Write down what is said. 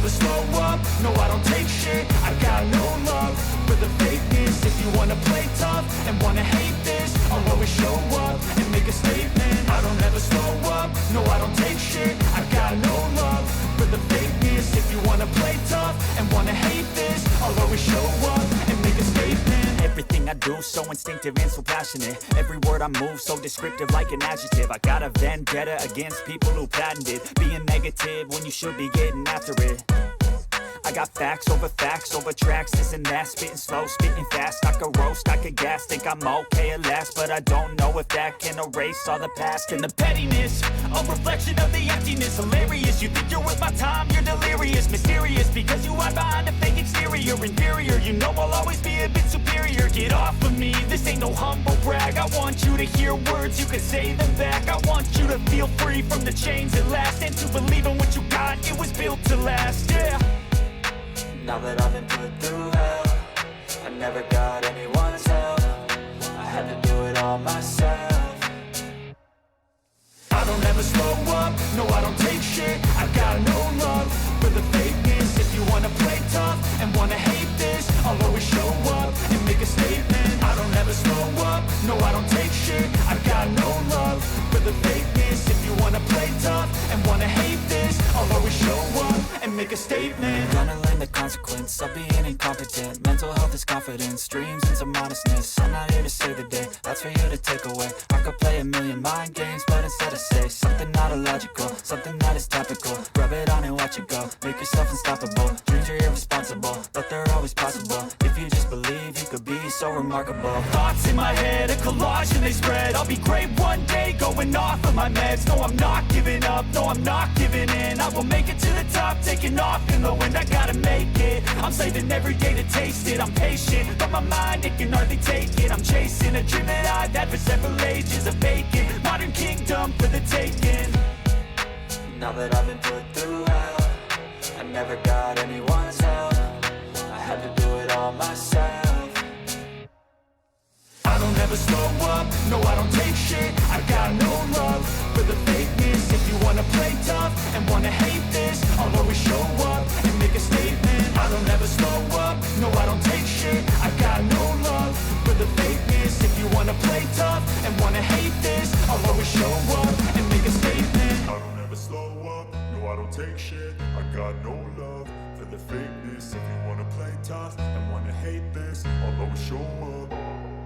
never slow up, no I don't take shit. I got no love for the fakeness. If you wanna play tough and wanna hate this, I'll always show up and make a statement. I don't ever slow up, no I don't take shit. I got no love for the fakeness. If you wanna play tough and wanna hate this, I'll always show up and make a statement. Everything I do so instinctive and so passionate. Every word I move so descriptive like an adjective. I got a vendetta against people who patented being negative when you should be getting after it. I got facts over tracks, this and that. Spitting slow, spitting fast. I could roast, I could gas. Think I'm okay at last, but I don't know if that can erase all the past. And the pettiness, a reflection of the emptiness. Hilarious, you think you're worth my time, you're delirious. Mysterious, because you hide behind a fake exterior. Inferior, you know I'll always be a bit superior. Get off of me, this ain't no humble brag. I want you to hear words, you can say them back. I want you to feel free from the chains at last, and to believe in what you got, it was built to last, yeah. Now that I've been put through hell, I never got anyone's help. I had to do it all myself. I don't ever slow up, no I don't take shit. I got no love for the fakeness. If you wanna play tough and wanna hate this, I'll always show up and make a statement. I don't ever slow up, no I don't take shit. I got no love for the fakeness. If you wanna play tough and wanna hate this, I'll always show up and make a statement. Gonna learn the consequence of being incompetent. Mental health is confidence, dreams and some modestness. I'm not here to save the day, that's for you to take away. I could play a million mind games, but instead I say something not illogical, something that is topical. Rub it on and watch it go, make yourself unstoppable. Dreams are irresponsible, but they're always possible. If you just believe, you could be so remarkable. Thoughts in my head, a collage and they spread. I'll be great one day, going off of my meds. No, I'm not giving up, no, I'm not giving in. I will make it to the top, taking off in the wind. I gotta make it, I'm saving every day to taste it. I'm patient, but my mind, it can hardly take it. I'm chasing a dream that I've had for several ages. A vacant, modern kingdom for the taking. Now that I've been put through hell, I never got anyone's help. I had to do it all myself. I don't ever slow up, no I don't take shit. I got no love for the fakeness. If you wanna play tough and wanna hate this, I'll always show up and make a statement. I don't ever slow up, no I don't take shit. I got no love for the fakeness. If you wanna play tough and wanna hate this, I'll always show up and make a statement. I don't ever slow up, no I don't take shit. I got no love for the fakeness. If you wanna play tough and wanna hate this, I'll always show up.